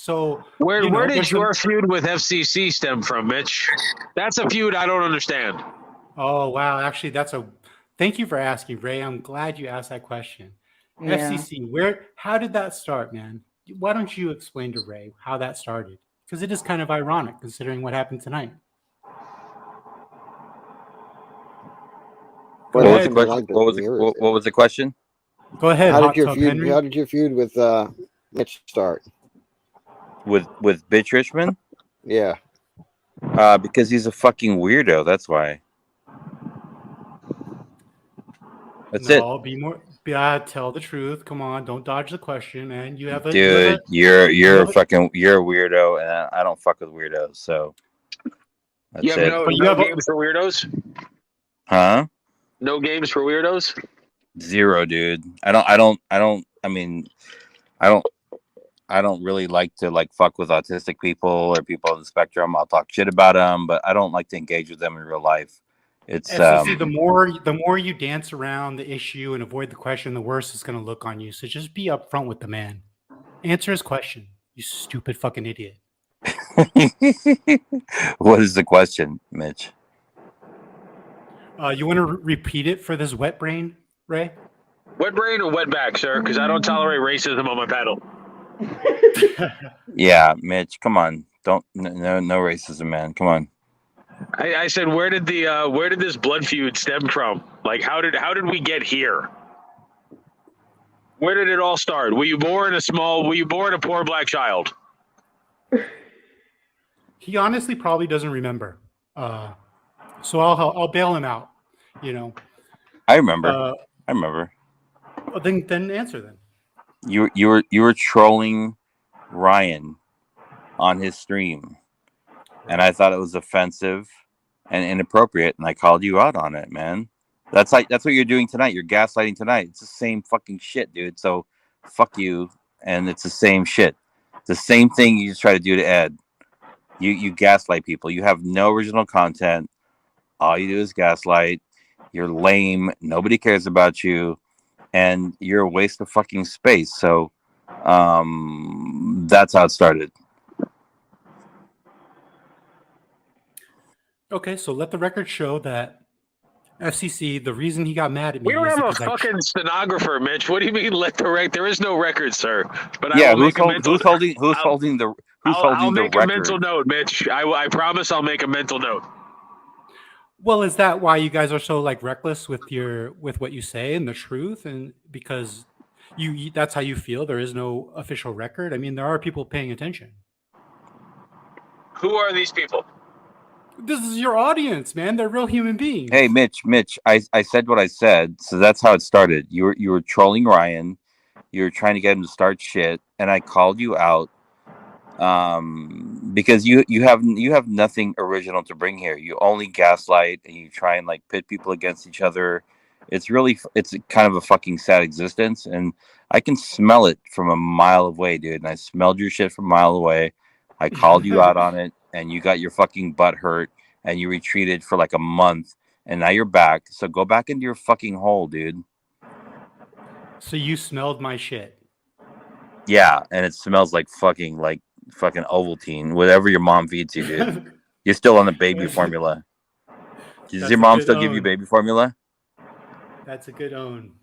So, Where did there's your feud with FCC stem from, Mitch? That's a feud I don't understand. Oh, wow. Actually, thank you for asking, Ray. I'm glad you asked that question. Yeah. FCC, how did that start, man? Why don't you explain to Ray how that started? Because it is kind of ironic considering what happened tonight. What ahead. happened tonight What was the question? Go ahead, How Hot did your Tub feud? Henry. How did your feud with Mitch start? With Bitch Richmond? Yeah. Because he's a fucking weirdo. That's why. That's it. Tell the truth. Come on, don't dodge the question, man. You're a weirdo, and I don't fuck with weirdos. So that's you have it. no games for weirdos? Huh? No games for weirdos? Zero, dude. I don't really like to fuck with autistic people or people on the spectrum. I'll talk shit about them, but I don't like to engage with them in real life. It's FCC, the more you dance around the issue and avoid the question, the worse it's going to look on you. So just be upfront with the man. Answer his question, you stupid fucking idiot. What is the question, Mitch? You want to repeat it for this wet brain, Ray? Wet brain or wet back, sir? Because I don't tolerate racism on my paddle. Yeah, Mitch, come on. No racism, man. Come on. I said, where did this blood feud stem from? Like, how did we get here? Where did it all start? Were you born a poor black child? He honestly probably doesn't remember. So I'll bail him out. I remember. Well, then answer then. You were trolling Ryan on his stream, and I thought it was offensive and inappropriate, and I called you out on it, man. That's what you're doing tonight. You're gaslighting tonight. It's the same fucking shit, dude. So fuck you, and it's the same shit. The same thing you just try to do to Ed. You gaslight people. You have no original content. All you do is gaslight. You're lame. Nobody cares about you, and you're a waste of fucking space. So that's how it started. Okay, so let the record show that FCC, the reason he got mad at me. We don't have a fucking stenographer, Mitch. What do you mean? There is no record, sir. But yeah, who's holding the make record? A mental note, Mitch. I promise I'll make a mental note. Well, is that why you guys are so reckless with what you say and the truth, and because that's how you feel? There is no official record. I mean, there are people paying attention. Who are these people? This is your audience, man. They're real human beings. Hey, Mitch, I said what I said, so that's how it started. You were trolling Ryan. You were trying to get him to start shit, and I called you out because you have nothing original to bring here. You only gaslight, and you try and pit people against each other. It's kind of a fucking sad existence, and I can smell it from a mile away, dude. And I smelled your shit from a mile away. I called you out on it, and you got your fucking butt hurt, and you retreated for a month, and now you're back. So go back into your fucking hole, dude. So you smelled my shit. Yeah, and it smells like fucking Ovaltine, whatever your mom feeds you, dude. You're still on the baby formula. Does your mom still give you baby formula? That's a good own.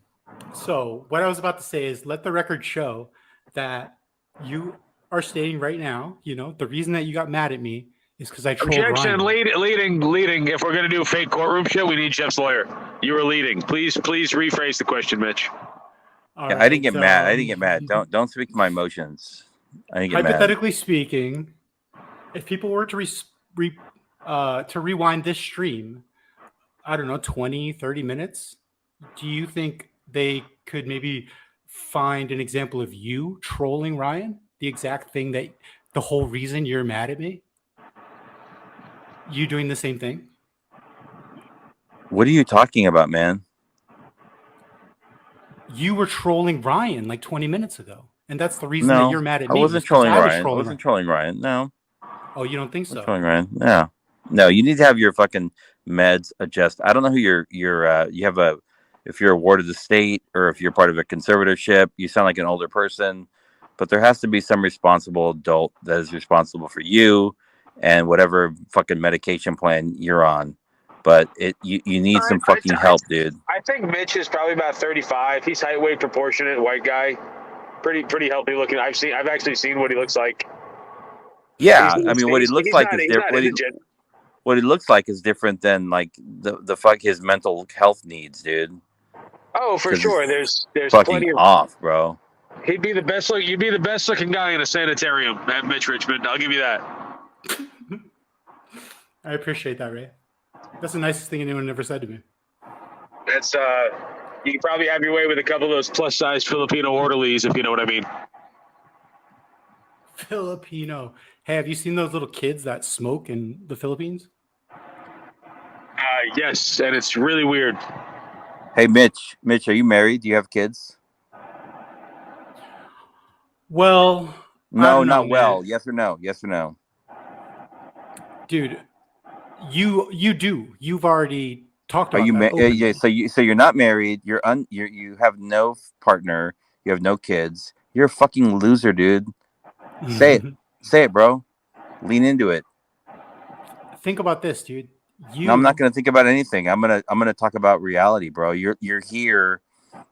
So what I was about to say is, let the record show that you are stating right now, the reason that you got mad at me is because I trolled Objection, Ryan. leading. If we're going to do fake courtroom shit, we need Jeff's lawyer. You were leading. Please rephrase the question, Mitch. All yeah, right, I didn't get mad. I didn't get mad. Don't speak to my emotions. I didn't get hypothetically mad. speaking, if people were to rewind this stream, I don't know, 20, 30 minutes, do you think they could maybe find an example of you trolling Ryan? The exact thing the whole reason you're mad at me? You doing the same thing? What are you talking about, man? You were trolling Ryan 20 minutes ago. And that's the reason that you're mad at me. I wasn't trolling Ryan. I wasn't trolling Ryan. No. Oh, you don't think so? Trolling Ryan. No. No, you need to have your fucking meds adjust. I don't know who you have if you're a ward of the state or if you're part of a conservatorship. You sound like an older person. but there has to be some responsible adult that is responsible for you and whatever fucking medication plan you're on. But you need some fucking help, dude. I think Mitch is probably about 35. He's height, weight, proportionate, white guy, pretty healthy looking. I've actually seen what he looks like. Yeah, I mean, what he looks like is different. Not What he looks like is different than like the fuck his mental health needs, dude. Oh, for 'Cause sure. it's There's fucking plenty of. off, bro. You'd be the best looking guy in a sanitarium at Mitch Richmond. I'll give you that. I appreciate that, Ray. That's the nicest thing anyone ever said to me. That's you can probably have your way with a couple of those plus size Filipino orderlies, if you know what I mean. Filipino. Hey, have you seen those little kids that smoke in the Philippines? Yes, and it's really weird. Hey, Mitch, are you married? Do you have kids? Well, No, I don't know, not well. man. Yes or no? Yes or no? Dude. You do. You've already talked Are about you that. yeah? So you're not married. You have no partner. You have no kids. You're a fucking loser, dude. Say it, bro. Lean into it. Think about this, dude. No, I'm not gonna think about anything. I'm gonna talk about reality, bro. You're here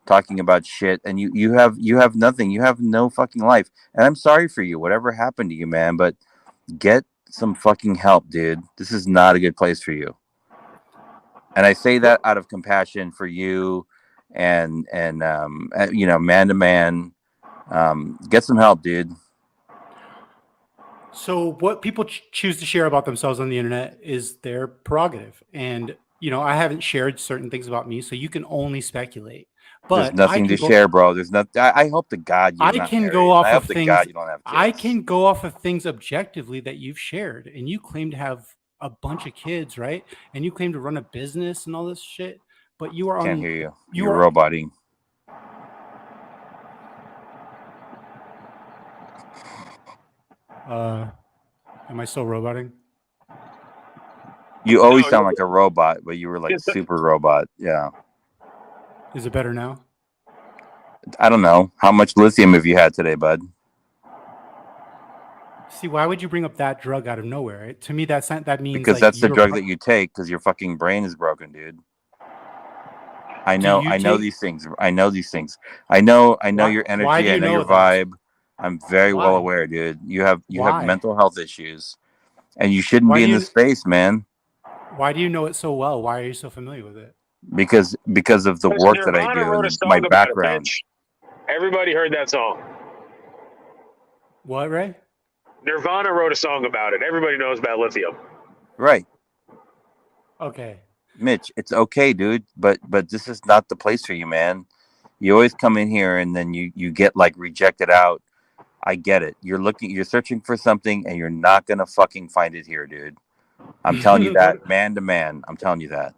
talking about shit, and you have nothing. You have no fucking life. And I'm sorry for you. Whatever happened to you, man. But get some fucking help, dude. This is not a good place for you. And I say that out of compassion for you, and you know, man to man. Get some help, dude. So what people choose to share about themselves on the internet is their prerogative. And, you know, I haven't shared certain things about me, so you can only speculate. There's But nothing to share, bro. There's not. I hope to God you're I not can married. go off I hope of to things. God you don't have kids. I can go off of things objectively that you've shared, and you claim to have a bunch of kids, right? And you claim to run a business and all this shit. But you are on. Can't hear you. You You're are roboting. Am I still roboting? You always No, sound like a robot, but you were like super robot. Yeah. Is it better now? I don't know. How much lithium have you had today, bud? See, why would you bring up that drug out of nowhere? To me, that means Because like that's the you're drug that you take because your fucking brain is broken, dude. I Do know. you I know take- these things. I know these things. I know Why- your why energy. do you I know know your those? vibe. I'm very well Why? aware, dude. You have Why? mental health issues, and you shouldn't Why be do in you- this space, man. Why do you know it so well? Why are you so familiar with it? Because of the work that I Nirvana do wrote a and song my about background. it, Mitch. Everybody heard that song. What, Ray? Nirvana wrote a song about it. Everybody knows about lithium. Right. Okay. Mitch, it's okay, dude, but this is not the place for you, man. You always come in here and then you get like rejected out. I get it. You're searching for something and you're not gonna fucking find it here, dude. I'm telling you that, man to man. I'm telling you that.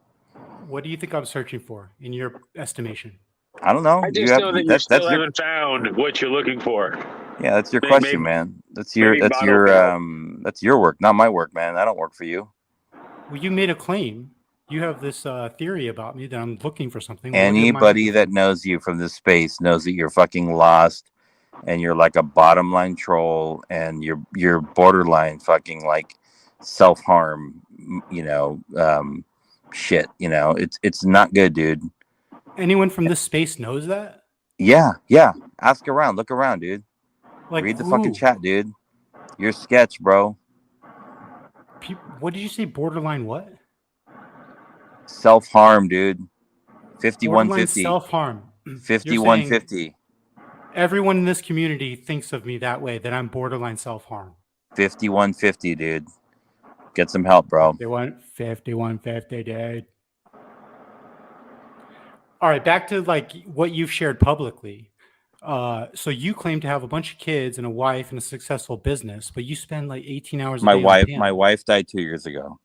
What do you think I'm searching for in your estimation? I don't know. I just know that you that's still your haven't found what you're looking for. yeah, that's your Maybe- question, man. That's your that's your work, not my work, man. I don't work for you. Well, you made a claim. You have this theory about me that I'm looking for something. What am I Anybody looking that for? knows you from this space knows that you're fucking lost and you're like a bottom line troll and you're borderline fucking like self-harm, you know, shit, you know. It's not good, dude. Anyone from this space knows that? Yeah. Ask around, look around, dude. Like, Read the who? fucking chat, dude. You're sketch, bro. What did you say? Borderline what? Self-harm, dude. Borderline 5150. self-harm. 5150. Everyone in this community thinks of me that way, that I'm borderline self-harm. 5150, dude. Get some help, bro. They want 5150, dude. All right, back to like what you've shared publicly. So you claim to have a bunch of kids and a wife and a successful business, but you spend like 18 hours a day on panel. My wife died 2 years ago.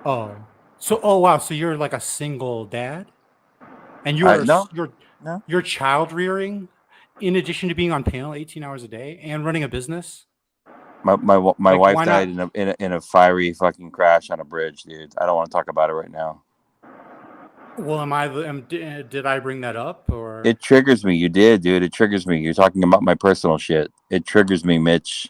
Oh wow, so you're like a single dad? And No. you're child rearing in addition to being on panel 18 hours a day and running a business? My Like, wife why died in a fiery fucking crash on a bridge, dude. I don't want to talk about it right now. Well, did I bring that up or? It triggers me. You did, dude. It triggers me. You're talking about my personal shit. It triggers me, Mitch.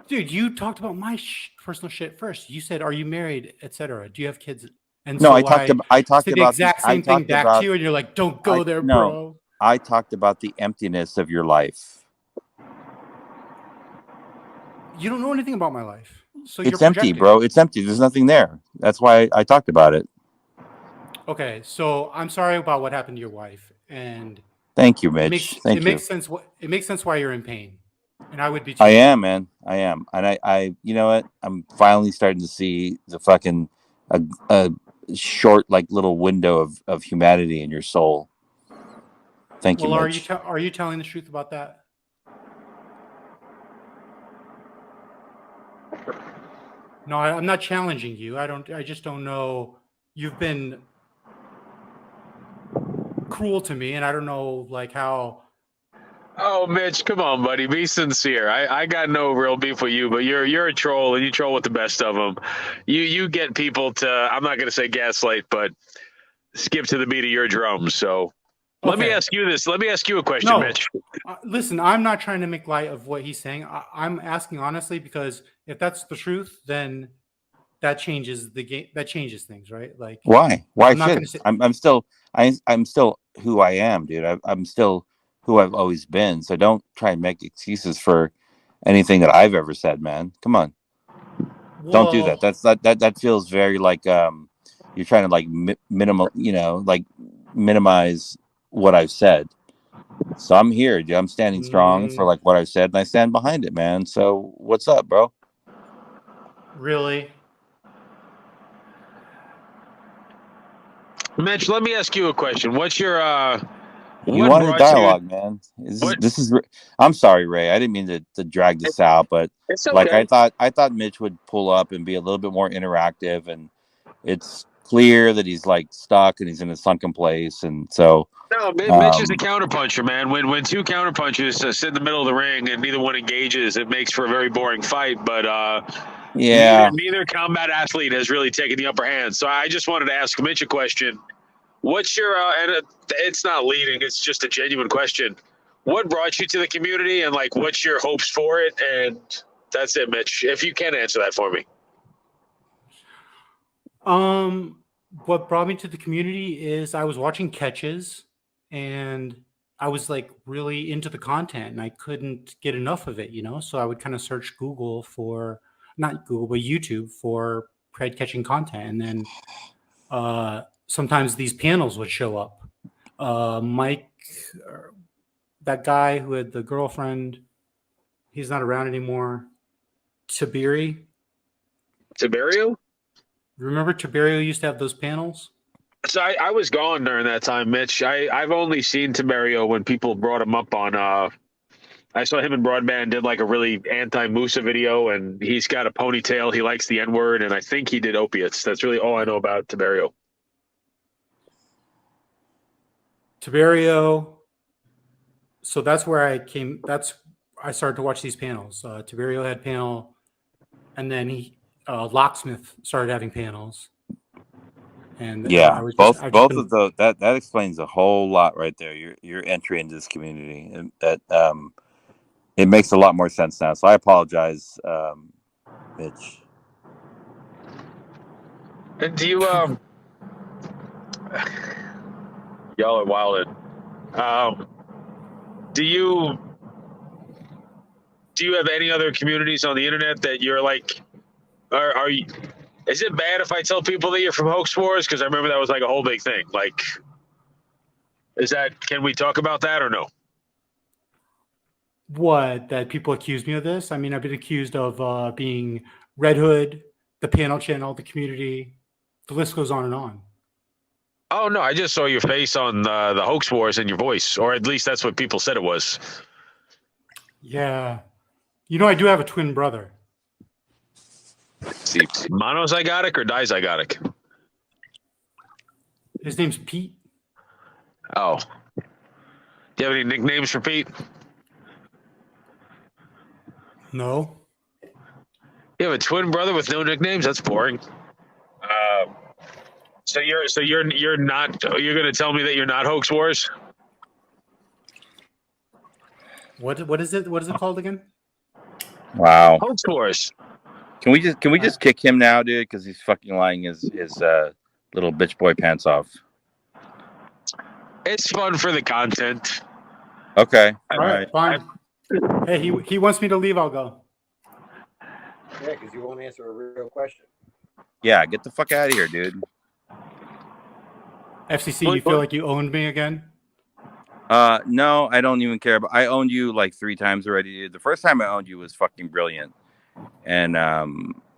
Dude, you talked about my personal shit first. You said, "Are you married, etc. Do you have kids?" And No, so I talked said the about exact same thing back to you, and you're like, "Don't go there, no. bro." I talked about the emptiness of your life. You don't know anything about my life, so you're It's empty, projecting. bro. It's empty. There's nothing there. That's why I talked about it. Okay, so I'm sorry about what happened to your wife, and Thank you, Mitch. Thank you. makes sense. It makes sense why you're in pain, and I would be too. I am, man. I am, and I, you know what? I'm finally starting to see the fucking a short, like little window of humanity in your soul. Thank you, Well, Mitch. are you telling the truth about that? No, I'm not challenging you. I just don't know. You've been cruel to me, and I don't know like how. Oh, Mitch, come on, buddy. Be sincere. I got no real beef with you, but you're a troll and you troll with the best of them. You get people to, I'm not going to say gaslight, but skip to the beat of your drums. So let me Okay. ask you this. Let me ask you a question, No, Mitch. listen. I'm not trying to make light of what he's saying. I'm asking honestly because if that's the truth, then that changes the game. That changes things, right? Like, Why? Why I'm not should going to say. I'm still I'm still who I am, dude. I'm still who I've always been. So don't try and make excuses for anything that I've ever said, man. Come on, don't do that. Well, That feels very like you're trying to like minimal, like minimize what I've said. So I'm here, dude. I'm standing strong for like what I've said, and I stand behind it, man. So what's up, bro? really? Mitch, let me ask you a question. What's your You what wanted a brought you dialogue, man. what This is. I'm sorry, Ray. I didn't mean to drag this out, but it's like okay. I thought Mitch would pull up and be a little bit more interactive, and it's clear that he's like stuck and he's in a sunken place, and so No, Mitch is a um, counterpuncher, man. When two counterpunchers sit in the middle of the ring and neither one engages, it makes for a very boring fight. But yeah, neither combat athlete has really taken the upper hand. So I just wanted to ask Mitch a question. What's your it's not leading, it's just a genuine question. What brought you to the community and like what's your hopes for it? And that's it, Mitch. If you can answer that for me. What brought me to the community is I was watching catches, and I was like really into the content, and I couldn't get enough of it. So I would kind of search Google for not Google, but YouTube for pred catching content, and then sometimes these panels would show up. Mike, that guy who had the girlfriend, he's not around anymore. Tiberi. Tiberio? Remember Tiberio used to have those panels? So I was gone during that time, Mitch. I've only seen Tiberio when people brought him up on I saw him in Broadband did like a really anti-Musa video, and he's got a ponytail. He likes the N-word, and I think he did opiates. That's really all I know about Tiberio. Tiberio. So that's where I started to watch these panels. Tiberio had panel, and then Locksmith started having panels. And yeah. Both been, of those that explains a whole lot right there. Your entry into this community, and that it makes a lot more sense now. So I apologize, Mitch. And do you y'all are wildin'. Do you have any other communities on the internet that you're like, are you? Is it bad if I tell people that you're from Hoax Wars? Because I remember that was like a whole big thing. Like, can we talk about that or no? what, that people accuse me of this? I mean, I've been accused of being Red Hood, the panel channel, the community. The list goes on and on. Oh no, I just saw your face on the Hoax Wars and your voice, or at least that's what people said it was. Yeah. I do have a twin brother. Let's see, monozygotic or dizygotic? His name's Pete. Oh. Do you have any nicknames for Pete? No. You have a twin brother with no nicknames? That's boring. So you're not you're gonna tell me that you're not Hoax Wars? What is it? What is it called again? Wow. Hoax Wars. Can we just kick him now, dude? Because he's fucking lying his little bitch boy pants off. It's fun for the content. Okay. All right, fine. Hey, he wants me to leave. I'll go. Yeah, because you won't answer a real question. Yeah, get the fuck out of here, dude. FCC, you feel like you owned me again? No, I don't even care. But I owned you like 3 times already, dude. The first time I owned you was fucking brilliant. And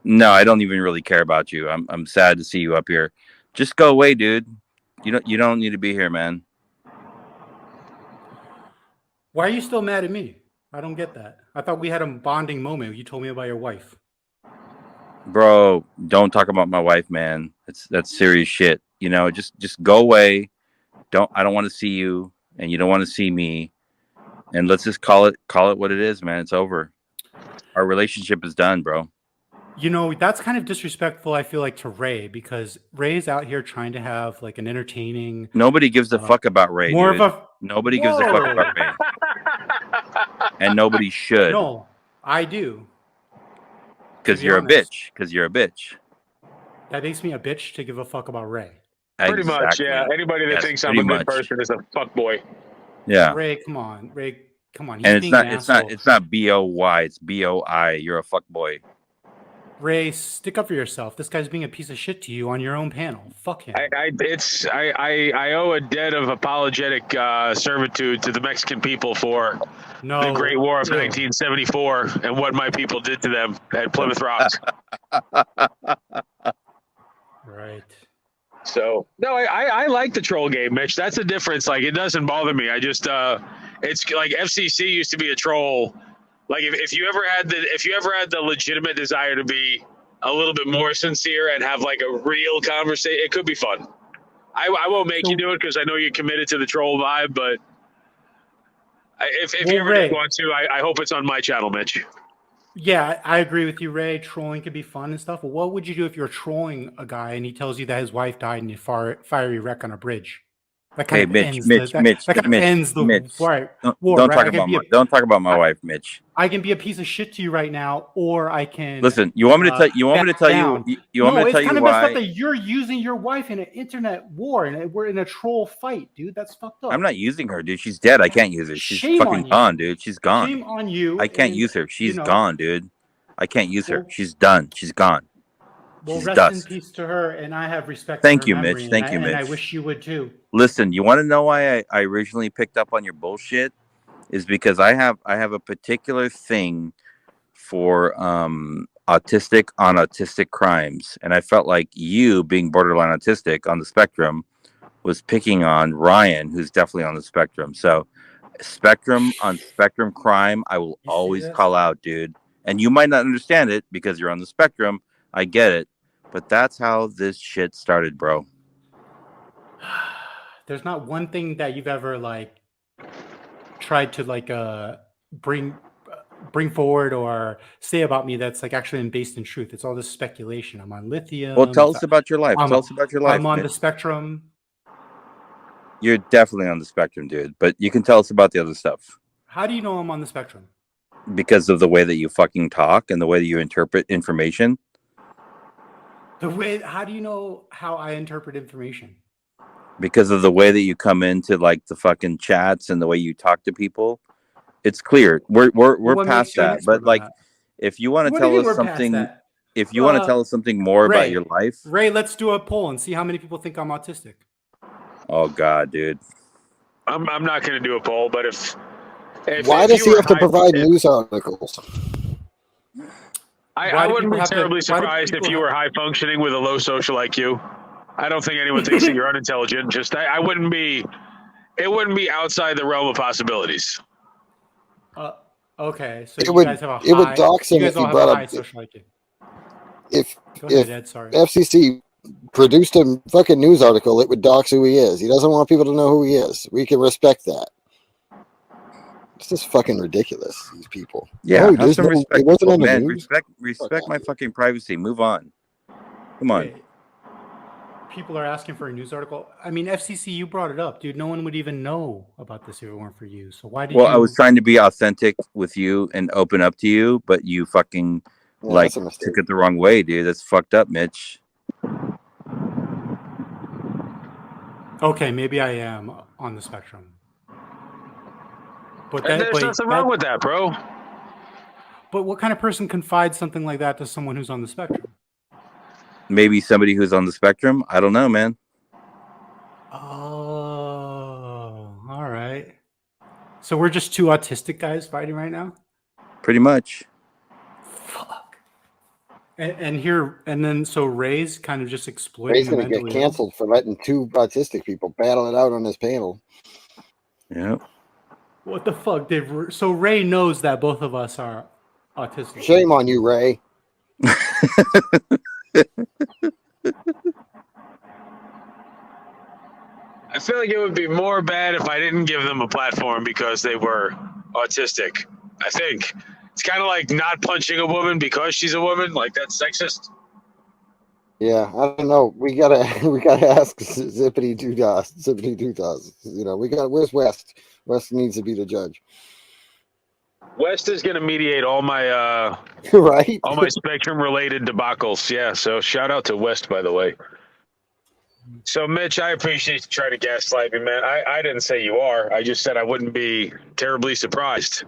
no, I don't even really care about you. I'm sad to see you up here. Just go away, dude. You don't need to be here, man. Why are you still mad at me? I don't get that. I thought we had a bonding moment. You told me about your wife. Bro, don't talk about my wife, man. That's serious shit. Just go away. I don't want to see you, and you don't want to see me. And let's just call it what it is, man. It's over. Our relationship is done, bro. That's kind of disrespectful, I feel like, to Ray, because Ray's out here trying to have like an entertaining. Nobody gives a fuck about Ray. More dude. of a. Nobody gives a fuck about Ray. And nobody should. No, I do. Because you're a bitch. Because you're a bitch. That makes me a bitch to give a fuck about Ray. Pretty much, Exactly. yeah. Anybody that Yes, thinks I'm a pretty good much. person is a fuckboy. Yeah. Ray, come on. Ray, come on. He's And it's being not an it's asshole. not it's not BOY, it's BOI. You're a fuck boy. Ray, stick up for yourself. This guy's being a piece of shit to you on your own panel. Fuck him. I owe a debt of apologetic servitude to the Mexican people for the Great War of 1974 and what my people did to them at Plymouth Rock. Right. So no, I like the troll game, Mitch. That's the difference. Like, it doesn't bother me. I just it's like FCC used to be a troll. Like, if you ever had the legitimate desire to be a little bit more sincere and have like a real conversation, it could be fun. I won't make you do it because I know you're committed to the troll vibe, but if you ever did want to, I hope it's on my channel, Mitch. Yeah, I agree with you, Ray. Trolling can be fun and stuff. But what would you do if you're trolling a guy and he tells you that his wife died in a fiery wreck on a bridge? That kind of ends the war. Don't talk about my wife, Mitch. I can be a piece of shit to you right now, or I can listen. You want me to tell you? Want me to tell you? You want me to tell you why? It's kind of messed up that you're using your wife in an internet war and we're in a troll fight, dude. That's fucked up. I'm not using her, dude. She's dead. I can't use her. She's fucking gone, dude. She's gone. Shame on you. I can't use her. She's gone, dude. I can't use her. She's done. She's gone. Well, She's rest dust. in peace to her, and I have respect. Thank you, Mitch. Thank you, Mitch. And I wish you would too. Listen, you want to know why I originally picked up on your bullshit? Is because I have a particular thing for autistic crimes, and I felt like you, being borderline autistic on the spectrum, was picking on Ryan, who's definitely on the spectrum. So, spectrum crime, I will always call out, dude. And you might not understand it because you're on the spectrum. I get it. But that's how this shit started, bro. There's not one thing that you've ever like tried to like bring forward or say about me that's like actually based in truth. It's all this speculation. I'm on lithium. Well, tell us about your life. Tell us about your life. I'm on the spectrum. You're definitely on the spectrum, dude. But you can tell us about the other stuff. How do you know I'm on the spectrum? Because of the way that you fucking talk and the way that you interpret information. How do you know how I interpret information? Because of the way that you come into like the fucking chats and the way you talk to people. It's clear. We're past that. But like, if you want to tell us something, if you want to tell us something more about your life, Ray, let's do a poll and see how many people think I'm autistic. Oh God, dude. I'm not going to do a poll, but if why does he have to provide news articles? I wouldn't be terribly surprised if you were high functioning with a low social IQ. I don't think anyone thinks that you're unintelligent. Just I wouldn't be. It wouldn't be outside the realm of possibilities. Okay, so you guys have a high. It would dox him if he brought up social IQ. If Ed, sorry. FCC produced a fucking news article, it would dox who he is. He doesn't want people to know who he is. We can respect that. It's just fucking ridiculous, these people. Yeah, have some respect. It wasn't on the news. Respect my fucking privacy. Move on. Come on. people are asking for a news article. I mean, FCC, you brought it up, dude. No one would even know about this if it weren't for you. So why did Well, you? I was trying to be authentic with you and open up to you, but you fucking like that's a mistake. took it the wrong way, dude. That's fucked up, Mitch. Okay, maybe I am on the spectrum. But And there's nothing wrong with that, bro. But what kind of person confides something like that to someone who's on the spectrum? Maybe somebody who's on the spectrum. I don't know, man. Oh, all right. So we're just two autistic guys fighting right now? Pretty much. Fuck. And then so Ray's kind of just exploiting. Ray's going to get canceled for letting two autistic people battle it out on this panel. Yeah. What the fuck, Dave? So Ray knows that both of us are autistic. Shame on you, Ray. I feel like it would be more bad if I didn't give them a platform because they were autistic. I think it's kind of like not punching a woman because she's a woman. Like, that's sexist. Yeah, I don't know. We gotta ask Zippity Doodah. You know, where's West? West needs to be the judge. West is going to mediate all my right? all my spectrum related debacles. Yeah, so shout out to West, by the way. So Mitch, I appreciate you trying to gaslight me, man. I didn't say you are. I just said I wouldn't be terribly surprised.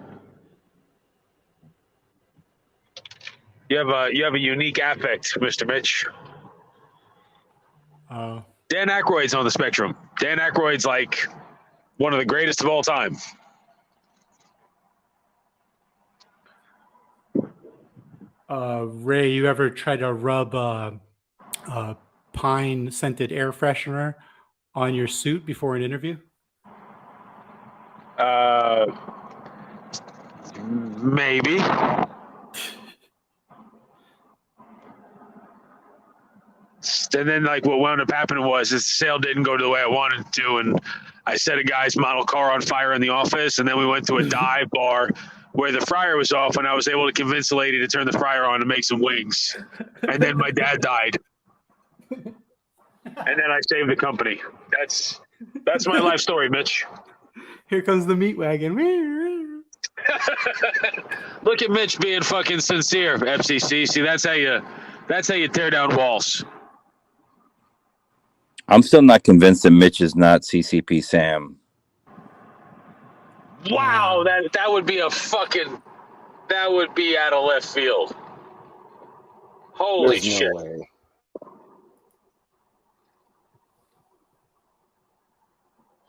You have a unique affect, Mr. Mitch. Dan Aykroyd's on the spectrum. Dan Aykroyd's like one of the greatest of all time. Ray, you ever tried to rub pine scented air freshener on your suit before an interview? Maybe. And then, like, what wound up happening was the sale didn't go the way I wanted it to, and I set a guy's model car on fire in the office, and then we went to a dive bar where the fryer was off, and I was able to convince the lady to turn the fryer on and make some wings. And then my dad died. And then I saved the company. That's my life story, Mitch. Here comes the meat wagon. Look at Mitch being fucking sincere, FCC. See, that's how you tear down walls. I'm still not convinced that Mitch is not CCP Sam. Wow, that would be that would be out of left field. Holy shit. No way.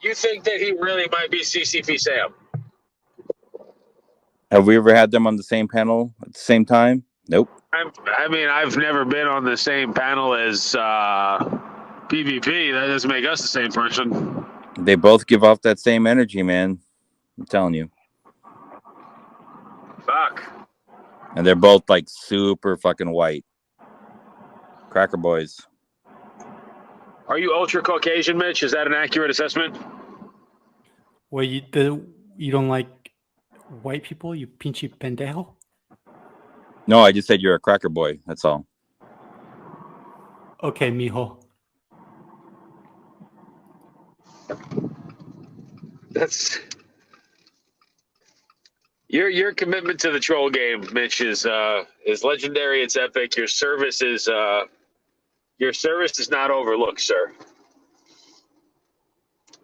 You think that he really might be CCP Sam? Have we ever had them on the same panel at the same time? Nope. I mean, I've never been on the same panel as PvP. That doesn't make us the same person. They both give off that same energy, man. I'm telling you. Fuck. And they're both like super fucking white. Cracker boys. Are you ultra Caucasian, Mitch? Is that an accurate assessment? Well, you don't like white people, you pinche pendejo? No, I just said you're a cracker boy. That's all. Okay, mijo. That's your commitment to the troll game, Mitch, is legendary. It's epic. Your service is not overlooked, sir.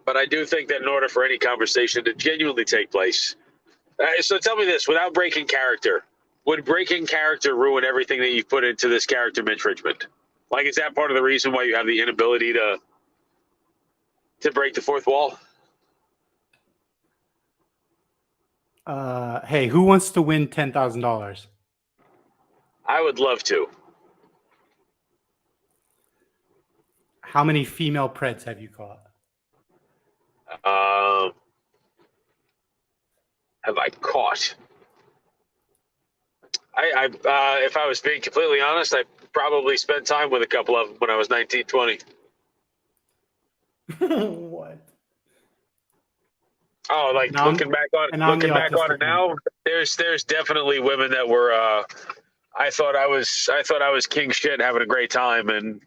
But I do think that in order for any conversation to genuinely take place, so tell me this: without breaking character, would breaking character ruin everything that you've put into this character, Mitch Richmond? Like, is that part of the reason why you have the inability to break the fourth wall? Hey, who wants to win $10,000? I would love to. How many female Preds have you caught? Have I caught? I if I was being completely honest, I probably spent time with a couple of them when I was 19, 20. What? Oh, like now looking back on it now, there's definitely women that were I thought I was king shit having a great time, and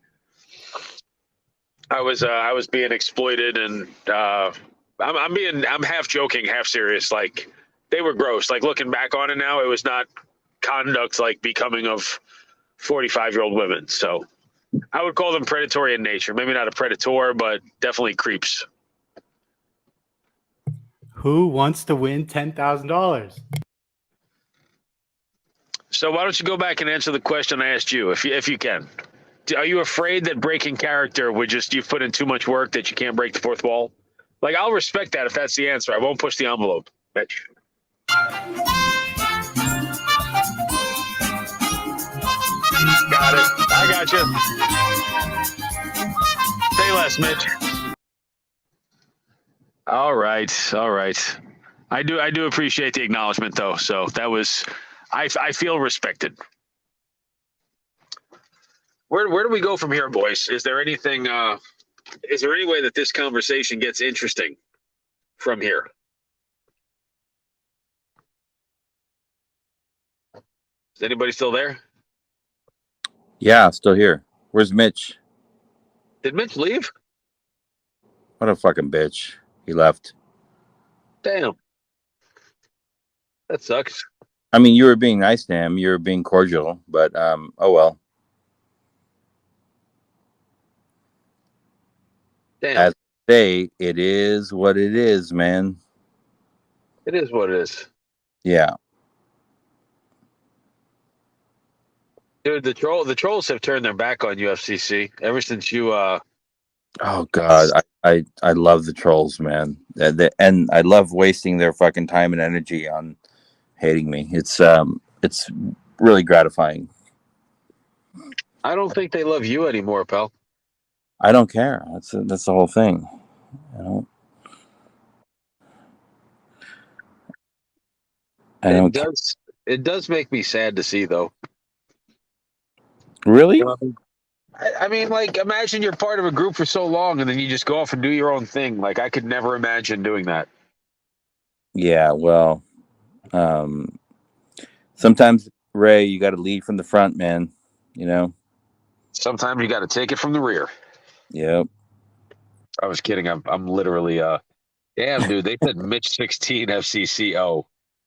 I was being exploited, and I'm half joking, half serious. Like, they were gross. Like, looking back on it now, it was not conduct like becoming of 45-year-old women. So I would call them predatory in nature. Maybe not a predator, but definitely creeps. Who wants to win $10,000? So why don't you go back and answer the question I asked you, if you can? Are you afraid that breaking character would just, you've put in too much work that you can't break the fourth wall? Like, I'll respect that if that's the answer. I won't push the envelope, Mitch. Got it. I got you. Say less, Mitch. All right. All right. I do appreciate the acknowledgement, though. So that was, I feel respected. Where do we go from here, boys? Is there anything? Is there any way that this conversation gets interesting from here? Is anybody still there? Yeah, still here. Where's Mitch? Did Mitch leave? What a fucking bitch. He left. Damn. That sucks. I mean, you were being nice to him. You were being cordial, but oh well. Damn. As I say, it is what it is, man. It is what it is. Yeah. Dude, the trolls have turned their back on you, FCC, ever since you Oh God, I love the trolls, man. And I love wasting their fucking time and energy on hating me. It's really gratifying. I don't think they love you anymore, pal. I don't care. That's the whole thing. You know? It does make me sad to see, though. Really? I mean, like, imagine you're part of a group for so long and then you just go off and do your own thing. Like, I could never imagine doing that. Yeah, well, sometimes, Ray, you got to lead from the front, man. You know? Sometimes you got to take it from the rear. Yep. I was kidding. I'm literally, damn, dude, they said Mitch 16 FCCO.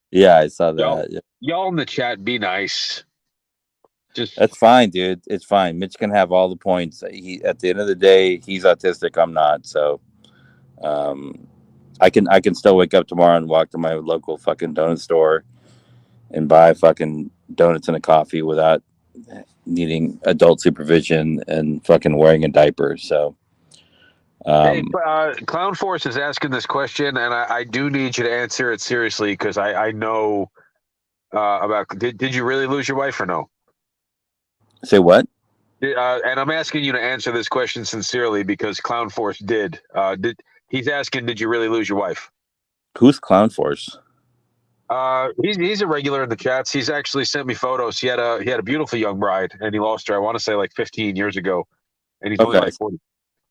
Yeah, I saw that. Y'all in the chat, be nice. That's fine, dude. It's fine. Mitch can have all the points. At the end of the day, he's autistic. I'm not. So, I can still wake up tomorrow and walk to my local fucking donut store and buy fucking donuts and a coffee without needing adult supervision and fucking wearing a diaper. So, hey, Clown Force is asking this question, and I do need you to answer it seriously because I know about. Did you really lose your wife or no? say what? And I'm asking you to answer this question sincerely because Clown Force did. He's asking, did you really lose your wife? Who's Clown Force? He's a regular in the chats. He's actually sent me photos. He had a beautiful young bride, and he lost her. I want to say like 15 years ago, and he's only like 40.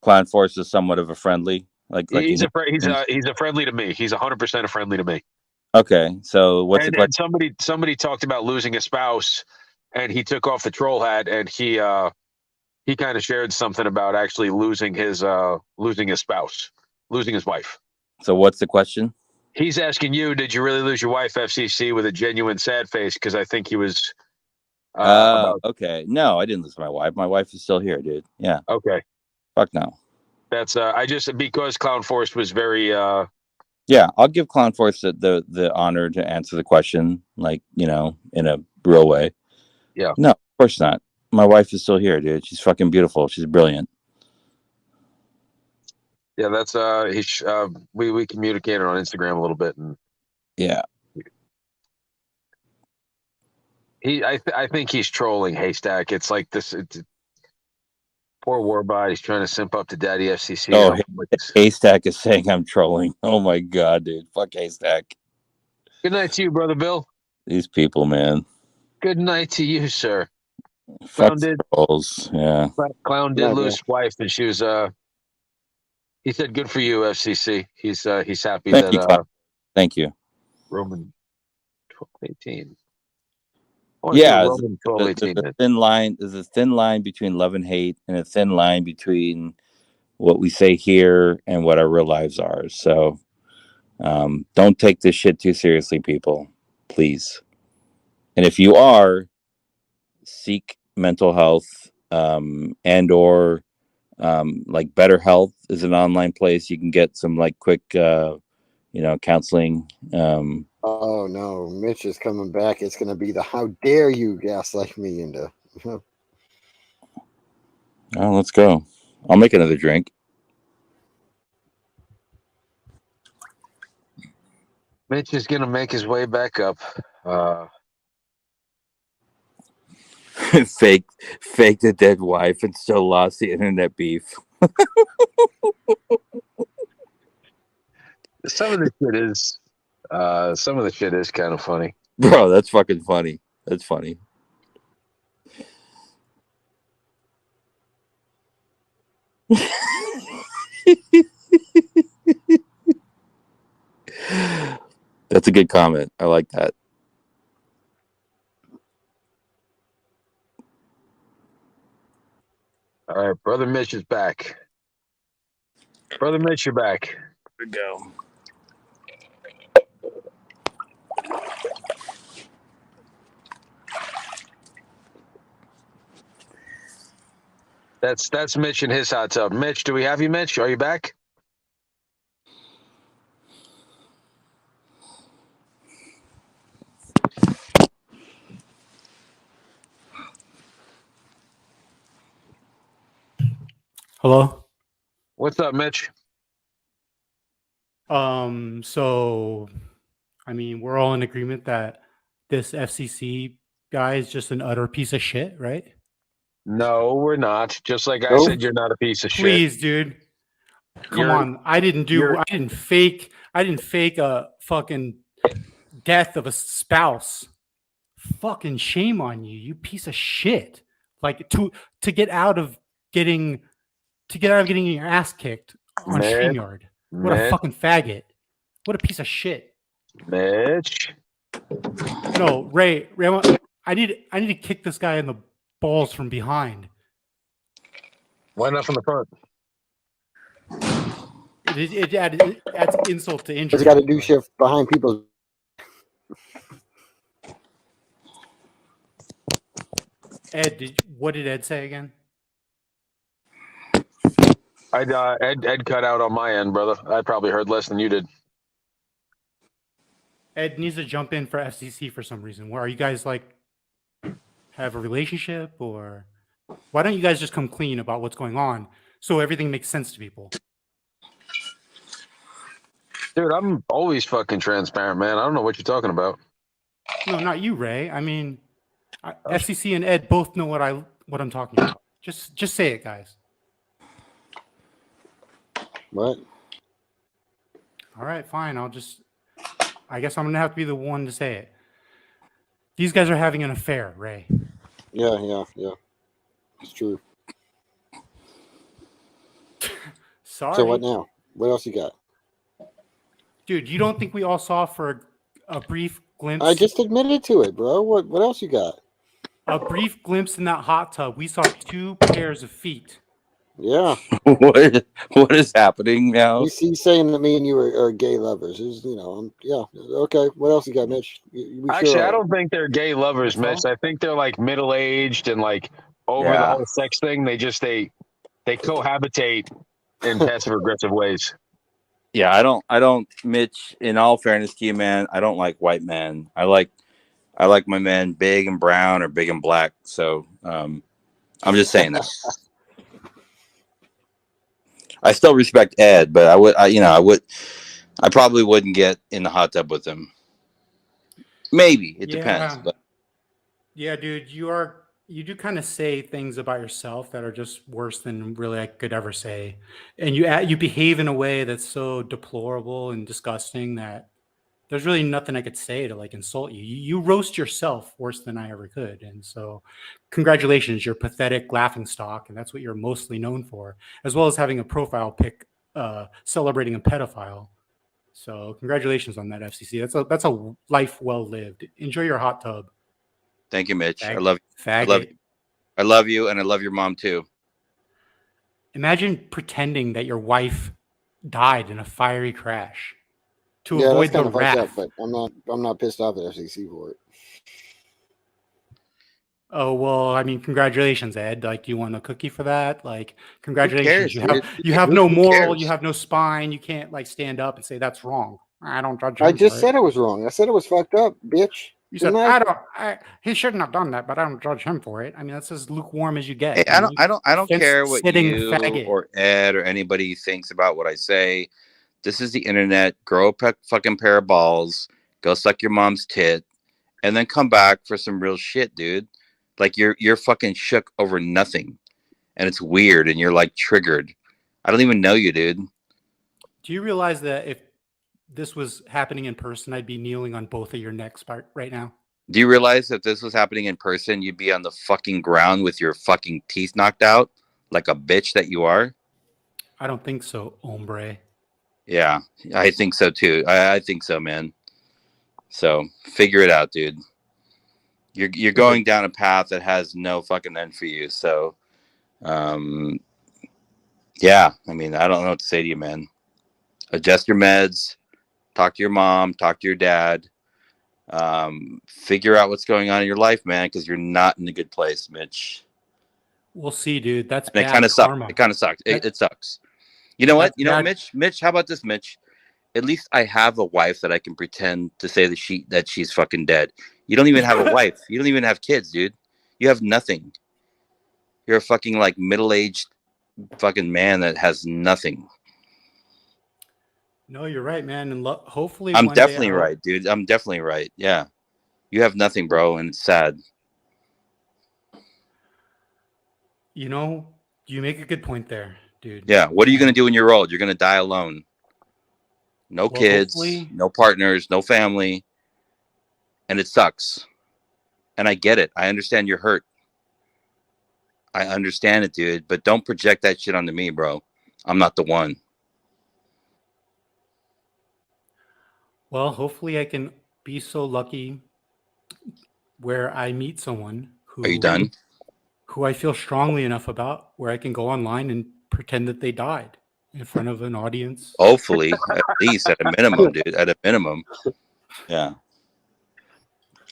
Clown Force is somewhat of a friendly, He's a friendly to me. He's 100% a friendly to me. Okay, so what's the question? And somebody talked about losing a spouse, and he took off the troll hat, and he kind of shared something about actually losing his spouse, losing his wife. So what's the question? He's asking you, did you really lose your wife, FCC, with a genuine sad face? Because I think he was. Okay. No, I didn't lose my wife. My wife is still here, dude. Yeah. Okay. Fuck no. That's because Clown Force was very. Yeah, I'll give Clown Force the honor to answer the question, like, you know, in a real way. Yeah. No, of course not. My wife is still here, dude. She's fucking beautiful. She's brilliant. Yeah, that's we communicated on Instagram a little bit, and yeah, I think he's trolling Haystack. It's like this. Poor Warbot. He's trying to simp up to Daddy FCC. Oh, Haystack is saying I'm trolling. Oh my god, dude. Fuck Haystack. Good night to you, brother Bill. These people, man. Good night to you, sir. Fuck trolls. Yeah. Clown did lose his wife, and she was he said, "Good for you, FCC." He's happy Thank you, thank you. Roman 12:18. Yeah, Roman 12:18. There's a thin line between love and hate, and a thin line between what we say here and what our real lives are. So don't take this shit too seriously, people, please. And if you are, seek mental health, and or like Better Health is an online place. You can get some like quick, counseling. Oh no, Mitch is coming back. It's going to be the "How dare you gaslight me" into. Oh, let's go. I'll make another drink. Mitch is gonna make his way back up. fake the dead wife and still lost the internet beef. Some of the shit is kind of funny. Bro, that's fucking funny. That's funny. That's a good comment. I like that. All right, brother Mitch is back. Brother Mitch, you're back. Here we go. That's Mitch in his hot tub. Mitch, do we have you, Mitch? Are you back? Hello. What's up, Mitch? So, I mean, we're all in agreement that this FCC guy is just an utter piece of shit, right? No, we're not. Just like I Nope. said, you're not a piece of shit. Please, dude. Come on. I didn't fake a fucking death of a spouse. Fucking shame on you, you piece of shit. Like to get out of getting your ass kicked on StreamYard. What a fucking faggot. What a piece of shit. Mitch. No, Ray, I need to kick this guy in the balls from behind. Why not from the front? It adds insult to injury. He's got to do shit behind people's. Ed, what did Ed say again? Ed cut out on my end, brother. I probably heard less than you did. Ed needs to jump in for FCC for some reason. Where are you guys like have a relationship, or why don't you guys just come clean about what's going on so everything makes sense to people? Dude, I'm always fucking transparent, man. I don't know what you're talking about. No, not you, Ray. I mean, FCC and Ed both know what I'm talking about. Just say it, guys. What? All right, fine. I guess I'm gonna have to be the one to say it. These guys are having an affair, Ray. Yeah. It's true. Sorry. So what now? What else you got? Dude, you don't think we all saw for a brief glimpse? I just admitted to it, bro. What else you got? A brief glimpse in that hot tub. We saw 2 pairs of feet. Yeah. What is happening now? He's saying that me and you are gay lovers. Yeah. Okay. What else you got, Mitch? Actually, I don't think they're gay lovers, Mitch. I think they're like middle-aged and like over the whole sex thing. They cohabitate in passive-aggressive ways. Yeah, I don't, Mitch, in all fairness to you, man, I don't like white men. I like my men big and brown or big and black. So I'm just saying that. I still respect Ed, but I probably wouldn't get in the hot tub with him. Maybe it depends. But yeah, dude, you do kind of say things about yourself that are just worse than really I could ever say, and you behave in a way that's so deplorable and disgusting that there's really nothing I could say to like insult you. You roast yourself worse than I ever could. And so congratulations, you're pathetic laughingstock. And that's what you're mostly known for, as well as having a profile pic celebrating a pedophile. So congratulations on that, FCC. That's a life well lived. Enjoy your hot tub. thank you, Mitch. I love you. Faggot. I love you, and I love your mom too. Imagine pretending that your wife died in a fiery crash to Yeah, that's avoid the kind of fucked up, wrath. but I'm not pissed off at FCC for it. Oh well, I mean, congratulations, Ed. Like, do you want a cookie for that? Like, congratulations. cares, dude? You have Who- no who moral. cares? You have no spine. You can't like stand up and say that's wrong. I don't judge I him just for said it. it was wrong. I said it was fucked up, bitch. You Didn't said I? I don't. He shouldn't have done that, but I don't judge him for it. I mean, that's as lukewarm as you get. Hey, You know? I don't care what Fence-sitting you faggot. or Ed or anybody thinks about what I say. This is the internet. Grow a fucking pair of balls. Go suck your mom's tit, and then come back for some real shit, dude. Like you're fucking shook over nothing, and it's weird, and you're like triggered. I don't even know you, dude. Do you realize that if this was happening in person, I'd be kneeling on both of your necks right now? Do you realize if this was happening in person, you'd be on the fucking ground with your fucking teeth knocked out, like a bitch that you are? I don't think so, hombre. Yeah, I think so too. I think so, man. So figure it out, dude. You're going down a path that has no fucking end for you. So, um, yeah. I mean, I don't know what to say to you, man. Adjust your meds. Talk to your mom. Talk to your dad. Figure out what's going on in your life, man, because you're not in a good place, Mitch. We'll see, dude. That's And it bad kind of sucks. karma. It kind of sucks. That- It sucks. You know what? That's You know, bad. Mitch. Mitch, how about this, Mitch? At least I have a wife that I can pretend to say that she's fucking dead. You don't even have a wife. You don't even have kids, dude. You have nothing. You're a fucking like middle-aged fucking man that has nothing. No, you're right, man. And hopefully I'm one day definitely right, dude. I'm definitely right. Yeah. You have nothing, bro, and it's sad. You know, you make a good point there, dude. Yeah. What are you going to do when you're old? You're going to die alone. No Well, kids, hopefully- no partners, no family. And it sucks. And I get it. I understand you're hurt. I understand it, dude. But don't project that shit onto me, bro. I'm not the one. Well, hopefully I can be so lucky where I meet someone Are you done? who I feel strongly enough about where I can go online and pretend that they died in front of an audience. Hopefully, at least at a minimum, dude. At a minimum. Yeah.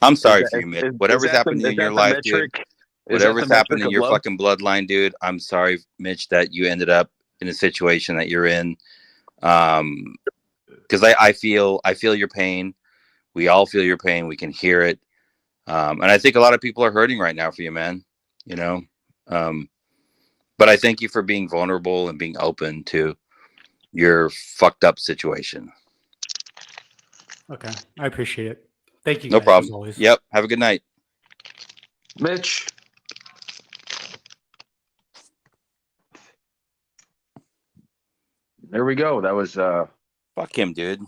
I'm sorry for you, Mitch. Whatever's happened in your life, dude. Whatever's happened in your fucking bloodline, dude. I'm sorry, Mitch, that you ended up in a situation that you're in. Because I feel your pain. We all feel your pain. We can hear it. And I think a lot of people are hurting right now for you, man. You know? But I thank you for being vulnerable and being open to your fucked up situation. Okay. I appreciate it. Thank you, No guys, problem. as always. Yep. Have a good night. Mitch. There we go. That was Fuck him, dude.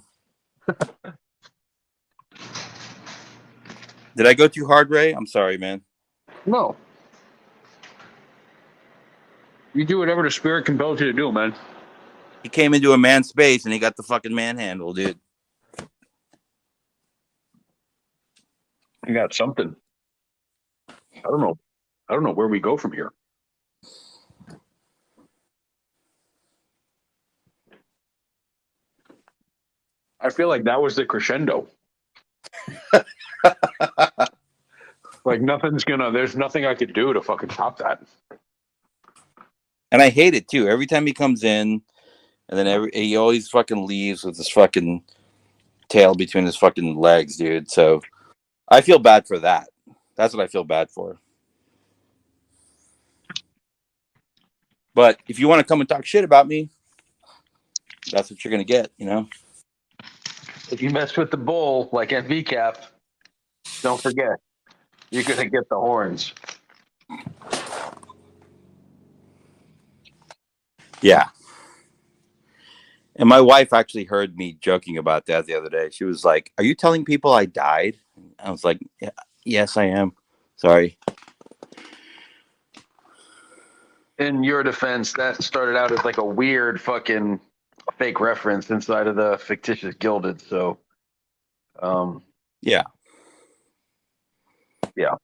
Did I go too hard, Ray? I'm sorry, man. no. You do whatever the spirit compels you to do, man. He came into a man's space and he got the fucking manhandle, dude. You got something. I don't know. I don't know where we go from here. I feel like that was the crescendo. Like there's nothing I could do to fucking top that. And I hate it too. Every time he comes in, and then he always fucking leaves with his fucking tail between his fucking legs, dude. So I feel bad for that. That's what I feel bad for. But if you want to come and talk shit about me, that's what you're gonna get, you know. If you mess with the bull like MV Cap, don't forget, you're gonna get the horns. Yeah. And my wife actually heard me joking about that the other day. She was like, "Are you telling people I died?" I was like, "Yeah, yes, I am. Sorry." In your defense, that started out as like a weird fucking fake reference inside of the fictitious Gilded. So, Yeah. Yeah.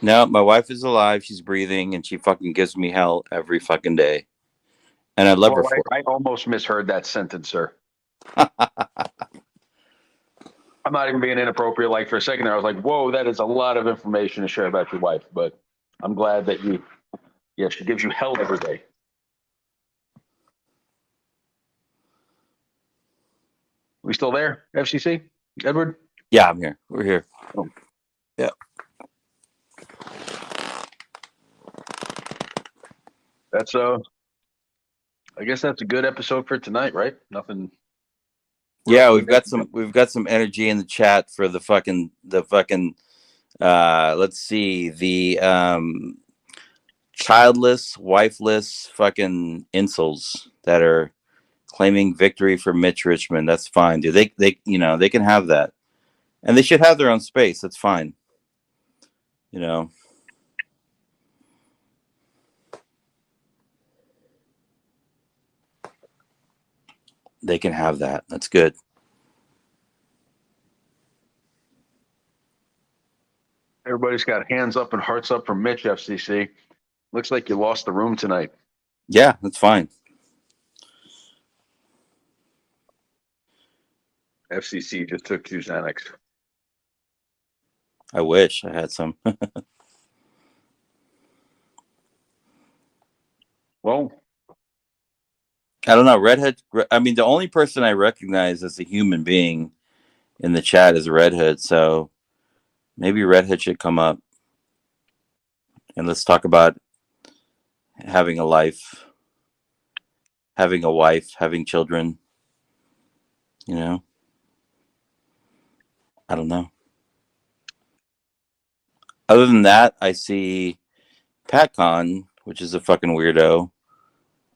No, my wife is alive. She's breathing, and she fucking gives me hell every fucking day, and I love her Well, for I almost misheard that sentence, sir. it. I'm not even being inappropriate. Like for a second there, I was like, whoa, that is a lot of information to share about your wife. But I'm glad that she gives you hell every day. We still there, FCC? Edward? Yeah, I'm here. We're here. Oh. Yeah. That's I guess that's a good episode for tonight, right? Nothing. Yeah, we've got some energy in the chat for the fucking let's see, the childless, wifeless fucking incels that are claiming victory for Mitch Richmond. That's fine, dude. They they can have that. And they should have their own space. That's fine. You know. They can have that. That's good. Everybody's got hands up and hearts up from Mitch, FCC. Looks like you lost the room tonight. Yeah, that's fine. FCC just took 2 Xanax. I wish I had some. Well, I don't know. Redhead. I mean, the only person I recognize as a human being in the chat is Red Hood. So maybe Red Hood should come up and let's talk about having a life, having a wife, having children. You know, I don't know. Other than that, I see PatCon, which is a fucking weirdo.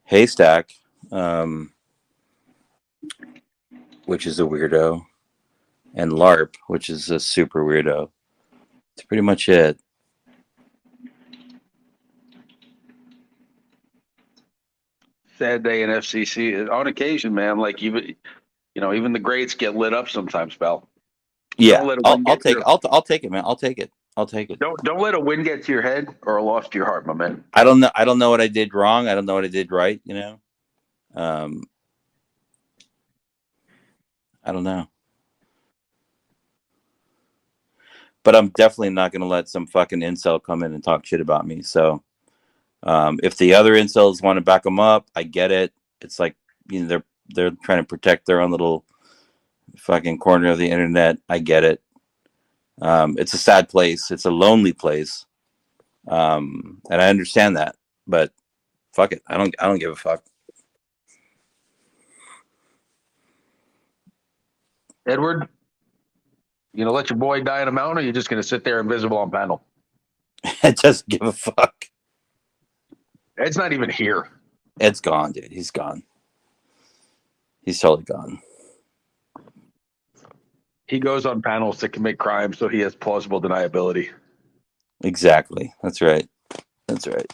Haystack, which is a weirdo, and LARP, which is a super weirdo. That's pretty much it. sad day in FCC. On occasion, man, like even the greats get lit up sometimes, pal. Yeah, Don't let a I'll, win I'll get take to I'll take it, man. I'll take it. I'll take it. don't let a win get to your head or a loss to your heart, my man. I don't know what I did wrong. I don't know what I did right. You know, I don't know. But I'm definitely not going to let some fucking incel come in and talk shit about me. So if the other incels want to back them up, I get it. It's like they're trying to protect their own little fucking corner of the internet. I get it. It's a sad place. It's a lonely place, and I understand that. But fuck it. I don't give a fuck. Edward, you gonna let your boy die in a mountain, or you just gonna sit there invisible on panel? I just give a fuck. Ed's not even here. Ed's gone, dude. He's gone. He's totally gone. He goes on panels to commit crimes, so he has plausible deniability. Exactly. That's right. That's right.